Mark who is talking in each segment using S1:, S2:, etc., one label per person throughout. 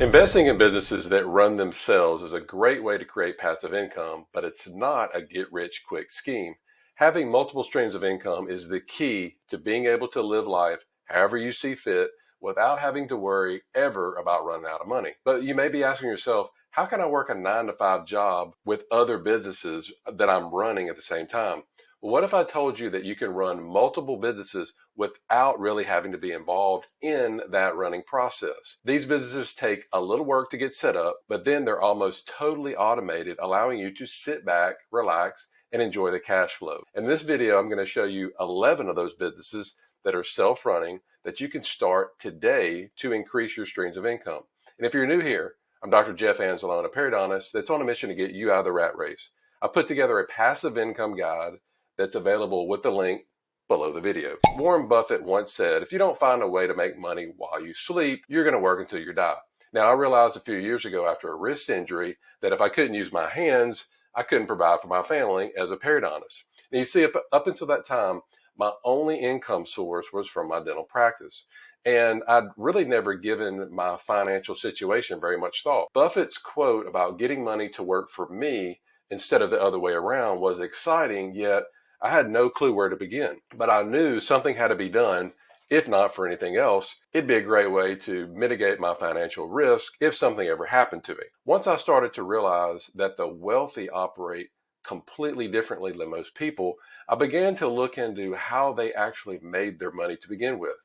S1: Investing in businesses that run themselves is a great way to create passive income, but it's not a get-rich-quick scheme. Having multiple streams of income is the key to being able to live life however you see fit without having to worry ever about running out of money. But you may be asking yourself, how can I work a 9-to-5 job with other businesses that I'm running at the same time? Well, what if I told you that you can run multiple businesses without really having to be involved in that running process? These businesses take a little work to get set up, but then they're almost totally automated, allowing you to sit back, relax, and enjoy the cash flow. In this video, I'm going to show you 11 of those businesses that are self-running that you can start today to increase your streams of income. And if you're new here, I'm Dr. Jeff Anzalone, a periodontist that's on a mission to get you out of the rat race. I put together a passive income guide that's available with the link below the video. Warren Buffett once said, if you don't find a way to make money while you sleep, you're going to work until you die. Now, I realized a few years ago after a wrist injury that if I couldn't use my hands, I couldn't provide for my family as a periodontist. Now, you see, up until that time, my only income source was from my dental practice. And I'd really never given my financial situation very much thought. Buffett's quote about getting money to work for me instead of the other way around was exciting, yet I had no clue where to begin. But I knew something had to be done. If not for anything else, it'd be a great way to mitigate my financial risk if something ever happened to me. Once I started to realize that the wealthy operate completely differently than most people, I began to look into how they actually made their money to begin with.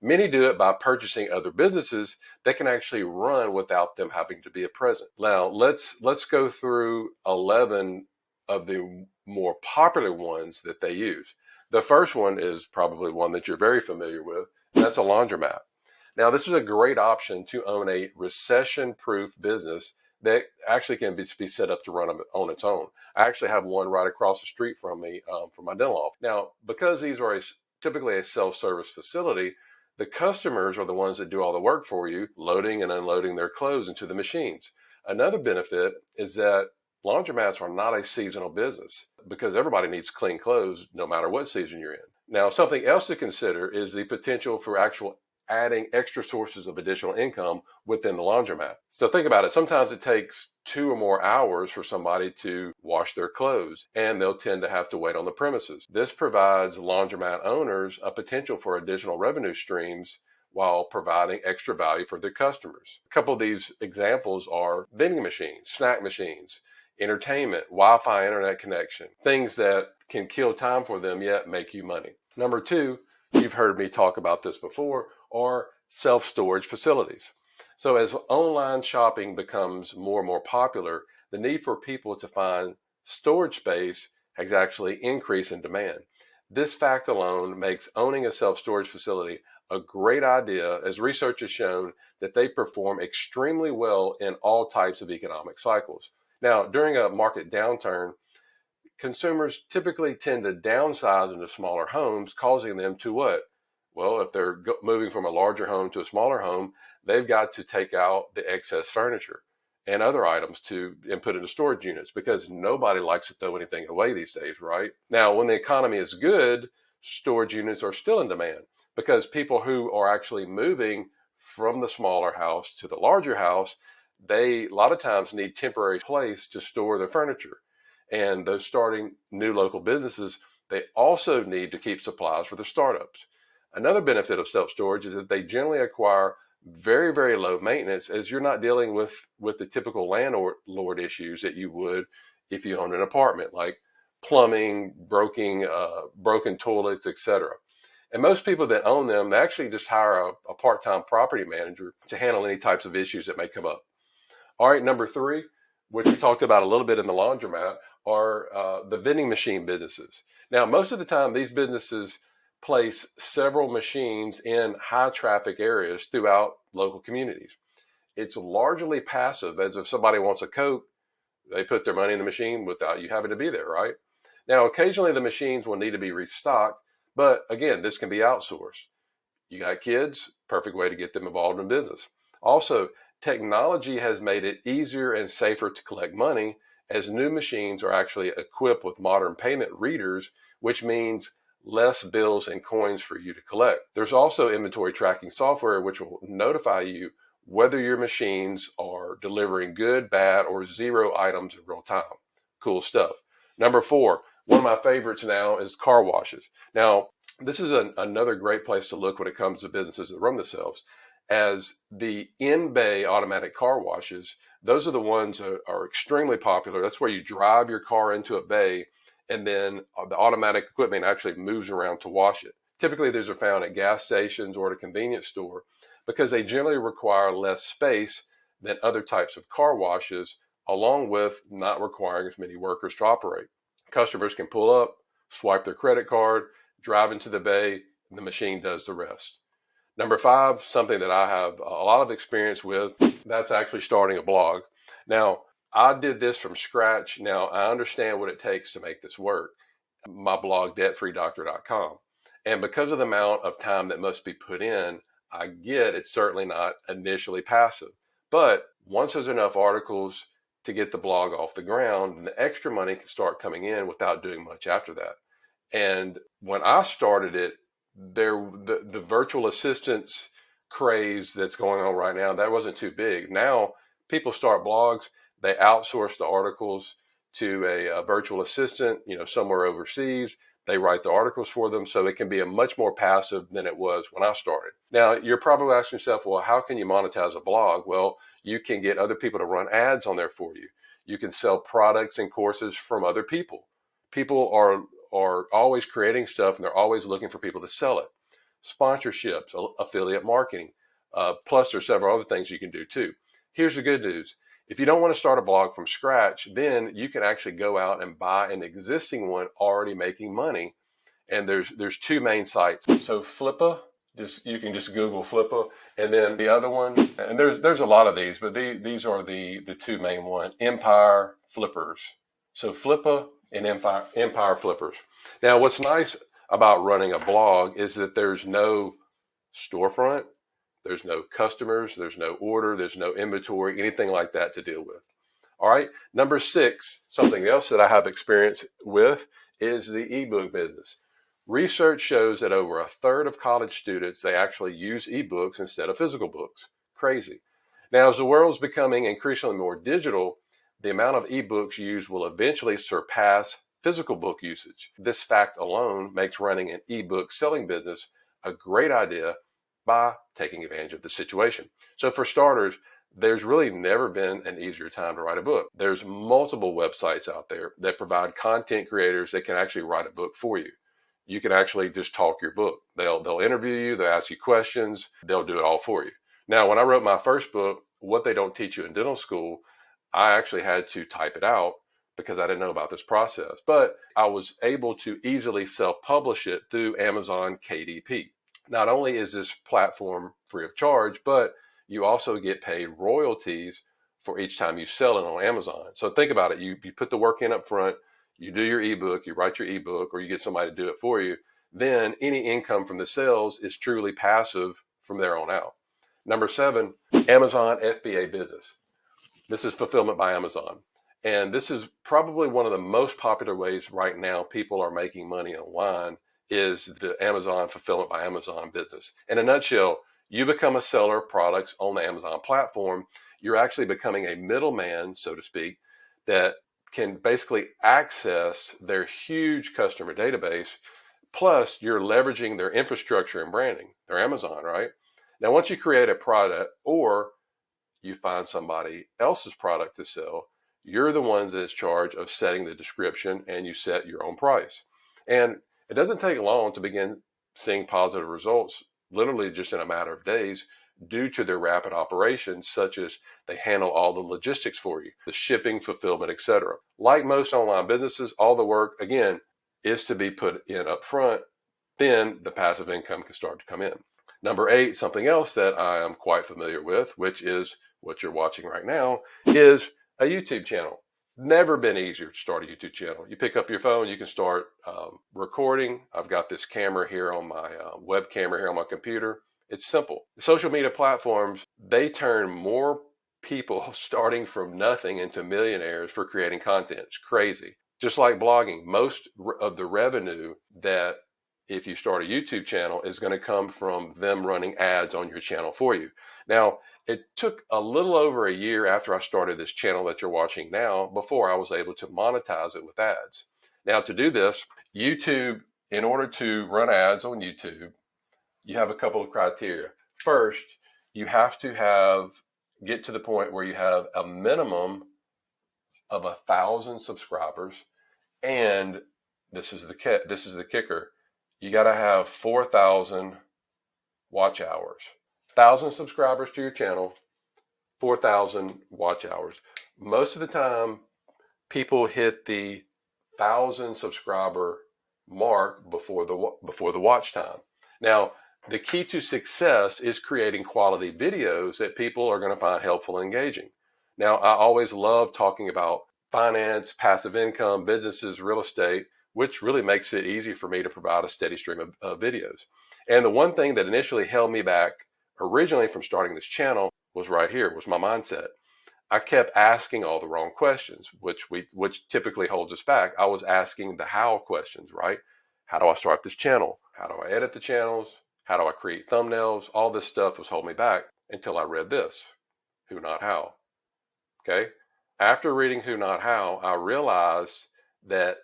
S1: Many do it by purchasing other businesses that can actually run without them having to be present. Now, let's go through 11 of the more popular ones that they use. The first one is probably one that you're very familiar with, and that's a laundromat. Now, this is a great option to own a recession-proof business that actually can be set up to run on its own. I actually have one right across the street from me from my dental office. Now, because these are typically a self-service facility, the customers are the ones that do all the work for you, loading and unloading their clothes into the machines. Another benefit is that laundromats are not a seasonal business because everybody needs clean clothes no matter what season you're in. Now, something else to consider is the potential for adding extra sources of additional income within the laundromat. So think about it. Sometimes it takes 2 or more hours for somebody to wash their clothes, and they'll tend to have to wait on the premises. This provides laundromat owners a potential for additional revenue streams while providing extra value for their customers. A couple of these examples are vending machines, snack machines, entertainment, Wi-Fi internet connection, things that can kill time for them yet make you money. Number 2, you've heard me talk about this before, are self-storage facilities. So as online shopping becomes more and more popular, the need for people to find storage space has actually increased in demand. This fact alone makes owning a self-storage facility a great idea, as research has shown that they perform extremely well in all types of economic cycles. Now, during a market downturn, consumers typically tend to downsize into smaller homes, causing them to what? Well, if they're moving from a larger home to a smaller home, they've got to take out the excess furniture and other items and put into storage units because nobody likes to throw anything away these days, right? Now, when the economy is good, storage units are still in demand because people who are actually moving from the smaller house to the larger house, they a lot of times need temporary place to store their furniture. And those starting new local businesses, they also need to keep supplies for their startups. Another benefit of self-storage is that they generally acquire very, very low maintenance, as you're not dealing with the typical landlord issues that you would if you owned an apartment, like plumbing, broken toilets, etc. And most people that own them, they actually just hire a part-time property manager to handle any types of issues that may come up. All right, number 3, which we talked about a little bit in the laundromat, are the vending machine businesses. Now, most of the time, these businesses place several machines in high traffic areas throughout local communities. It's largely passive, as if somebody wants a Coke, they put their money in the machine without you having to be there, right? Now, occasionally the machines will need to be restocked, but again, this can be outsourced. You got kids, perfect way to get them involved in business. Also, technology has made it easier and safer to collect money, as new machines are actually equipped with modern payment readers, which means less bills and coins for you to collect. There's also inventory tracking software which will notify you whether your machines are delivering good, bad, or zero items in real time. Cool stuff. Number 4, one of my favorites now is car washes. Now, this is another great place to look when it comes to businesses that run themselves, as the in-bay automatic car washes. Those are the ones that are extremely popular. That's where you drive your car into a bay, and then the automatic equipment actually moves around to wash it. Typically, these are found at gas stations or at a convenience store because they generally require less space than other types of car washes, along with not requiring as many workers to operate. Customers can pull up, swipe their credit card, drive into the bay, and the machine does the rest. Number 5, something that I have a lot of experience with, that's actually starting a blog. Now, I did this from scratch. Now, I understand what it takes to make this work. My blog, debtfreedoctor.com. And because of the amount of time that must be put in, I get it's certainly not initially passive. But once there's enough articles to get the blog off the ground, the extra money can start coming in without doing much after that. And when I started it, the virtual assistants craze that's going on right now, that wasn't too big. Now people start blogs, they outsource the articles to a virtual assistant, somewhere overseas. They write the articles for them, so it can be a much more passive than it was when I started. Now, you're probably asking yourself, well, how can you monetize a blog? Well, you can get other people to run ads on there for you. You can sell products and courses from other people. People are always creating stuff, and they're always looking for people to sell it. Sponsorships, affiliate marketing, plus there's several other things you can do too. Here's the good news. If you don't want to start a blog from scratch, then you can actually go out and buy an existing one already making money. And there's 2 main sites. So Flippa, you can just Google Flippa, and then the other one, and there's a lot of these, but these are the 2 main ones. Empire Flippers. So Flippa and Empire Flippers. Now, what's nice about running a blog is that there's no storefront, there's no customers, there's no order, there's no inventory, anything like that to deal with. All right. Number 6, something else that I have experience with is the ebook business. Research shows that over 1/3 of college students, they actually use ebooks instead of physical books. Crazy. Now, as the world's becoming increasingly more digital, the amount of ebooks used will eventually surpass physical book usage. This fact alone makes running an ebook selling business a great idea by taking advantage of the situation. So for starters, there's really never been an easier time to write a book. There's multiple websites out there that provide content creators that can actually write a book for you. You can actually just talk your book. They'll interview you, they'll ask you questions, they'll do it all for you. Now, when I wrote my first book, What They Don't Teach You in Dental School, I actually had to type it out because I didn't know about this process. But I was able to easily self-publish it through Amazon KDP. Not only is this platform free of charge, but you also get paid royalties for each time you sell it on Amazon. So think about it. You put the work in up front, you do your ebook, you write your ebook, or you get somebody to do it for you. Then any income from the sales is truly passive from there on out. Number 7, Amazon FBA business. This is fulfillment by Amazon. And this is probably one of the most popular ways right now people are making money online is the Amazon fulfillment by Amazon business. In a nutshell, you become a seller of products on the Amazon platform. You're actually becoming a middleman, so to speak, that can basically access their huge customer database. Plus, you're leveraging their infrastructure and branding. They're Amazon, right? Now, once you create a product or you find somebody else's product to sell, you're the ones that's in charge of setting the description, and you set your own price. And it doesn't take long to begin seeing positive results, literally just in a matter of days, due to their rapid operations, such as they handle all the logistics for you, the shipping, fulfillment, etc. Like most online businesses, all the work, again, is to be put in up front. Then the passive income can start to come in. Number 8, something else that I am quite familiar with, which is what you're watching right now, is a YouTube channel. Never been easier to start a YouTube channel. You pick up your phone, you can start recording. I've got this camera here on my web camera here on my computer. It's simple. The social media platforms, they turn more people starting from nothing into millionaires for creating content. It's crazy. Just like blogging, most of the revenue that if you start a YouTube channel is going to come from them running ads on your channel for you. Now, it took a little over a year after I started this channel that you're watching now before I was able to monetize it with ads. Now, to do this, YouTube, in order to run ads on YouTube, you have a couple of criteria. First, you have to get to the point where you have a minimum of 1,000 subscribers, and this is the kicker. You got to have 4,000 watch hours. 1,000 subscribers to your channel, 4,000 watch hours. Most of the time, people hit the 1,000 subscriber mark before the watch time. Now, the key to success is creating quality videos that people are going to find helpful and engaging. Now, I always love talking about finance, passive income, businesses, real estate, which really makes it easy for me to provide a steady stream of videos. And the one thing that initially held me back originally from starting this channel was right here, was my mindset. I kept asking all the wrong questions, which typically holds us back. I was asking the how questions, right? How do I start this channel? How do I edit the channels? How do I create thumbnails? All this stuff was holding me back until I read this, Who Not How. Okay. After reading Who Not How, I realized that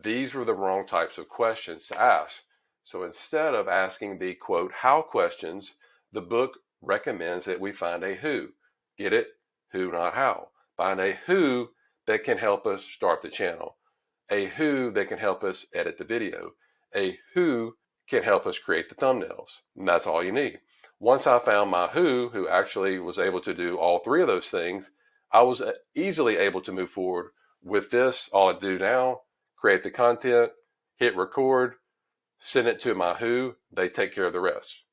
S1: these were the wrong types of questions to ask. So instead of asking the quote how questions, the book recommends that we find a who. Get it? Who, not how. Find a who that can help us start the channel, a who that can help us edit the video, a who can help us create the thumbnails. And that's all you need. Once I found my who actually was able to do all three of those things, I was easily able to move forward with this. All I do now, create the content, hit record, send it to my who, they take care of the rest.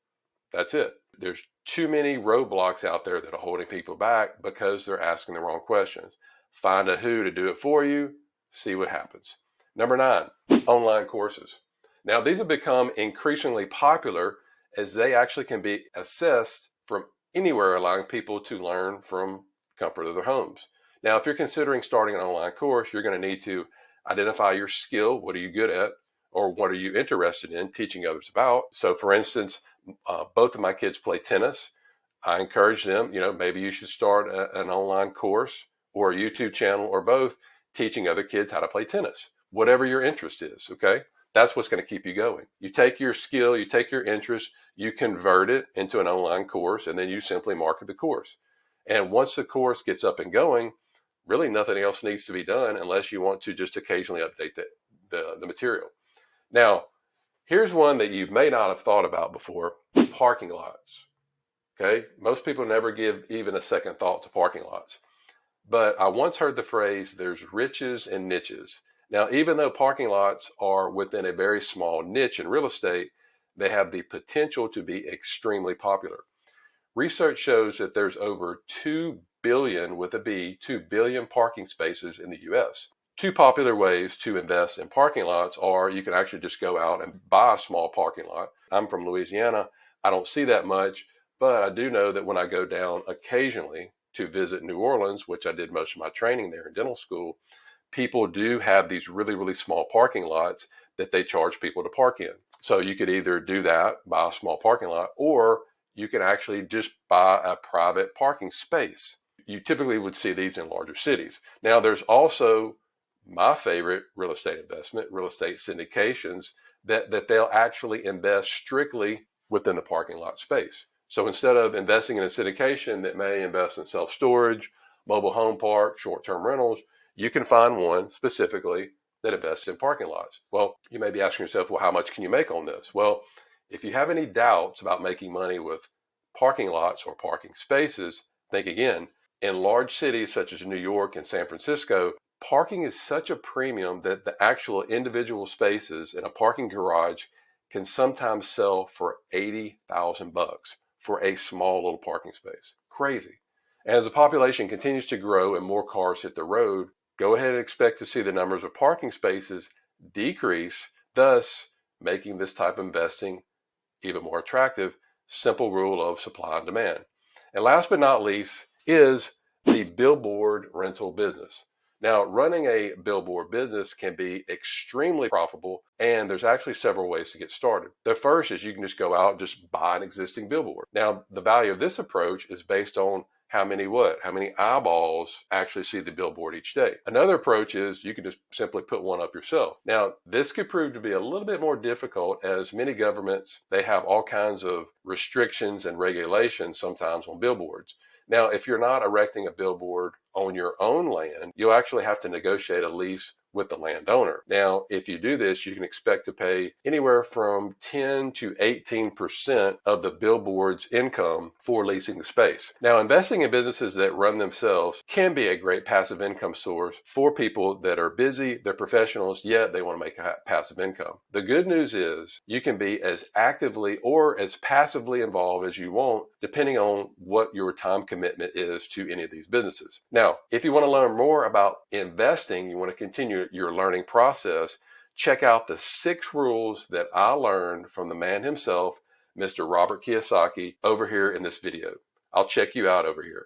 S1: That's it. There's too many roadblocks out there that are holding people back because they're asking the wrong questions. Find a who to do it for you, see what happens. Number 9, online courses. Now, these have become increasingly popular as they actually can be accessed from anywhere, allowing people to learn from comfort of their homes. Now, if you're considering starting an online course, you're going to need to identify your skill. What are you good at? Or what are you interested in teaching others about? So for instance, both of my kids play tennis. I encourage them, maybe you should start an online course or a YouTube channel or both, teaching other kids how to play tennis, whatever your interest is, okay? That's what's going to keep you going. You take your skill, you take your interest, you convert it into an online course, and then you simply market the course. And once the course gets up and going, really nothing else needs to be done unless you want to just occasionally update the material. Now, here's one that you may not have thought about before, parking lots. Okay, most people never give even a second thought to parking lots. But I once heard the phrase, there's riches and niches. Now, even though parking lots are within a very small niche in real estate, they have the potential to be extremely popular. Research shows that there's over 2 billion, with a B, 2 billion parking spaces in the US. Two popular ways to invest in parking lots are you can actually just go out and buy a small parking lot. I'm from Louisiana. I don't see that much, but I do know that when I go down occasionally to visit New Orleans, which I did most of my training there in dental school, people do have these really, really small parking lots that they charge people to park in. So you could either do that, buy a small parking lot, or you can actually just buy a private parking space. You typically would see these in larger cities. Now, there's also my favorite real estate investment, real estate syndications, that they'll actually invest strictly within the parking lot space. So instead of investing in a syndication that may invest in self-storage, mobile home park, short-term rentals, you can find one specifically that invests in parking lots. Well, you may be asking yourself, well, how much can you make on this? Well, if you have any doubts about making money with parking lots or parking spaces, think again. In large cities such as New York and San Francisco, parking is such a premium that the actual individual spaces in a parking garage can sometimes sell for $80,000 for a small little parking space. Crazy. And as the population continues to grow and more cars hit the road, go ahead and expect to see the numbers of parking spaces decrease, thus making this type of investing even more attractive. Simple rule of supply and demand. And last but not least is the billboard rental business. Now, running a billboard business can be extremely profitable, and there's actually several ways to get started. The first is you can just go out and just buy an existing billboard. Now, the value of this approach is based on how many eyeballs actually see the billboard each day. Another approach is you can just simply put one up yourself. Now, this could prove to be a little bit more difficult, as many governments, they have all kinds of restrictions and regulations sometimes on billboards. Now, if you're not erecting a billboard on your own land, you'll actually have to negotiate a lease with the landowner. Now, if you do this, you can expect to pay anywhere from 10 to 18% of the billboard's income for leasing the space. Now, investing in businesses that run themselves can be a great passive income source for people that are busy, they're professionals, yet they want to make a passive income. The good news is you can be as actively or as passively involved as you want, depending on what your time commitment is to any of these businesses. Now, if you want to learn more about investing, you want to continue your learning process, check out the 6 rules that I learned from the man himself, Mr. Robert Kiyosaki, over here in this video. I'll check you out over here.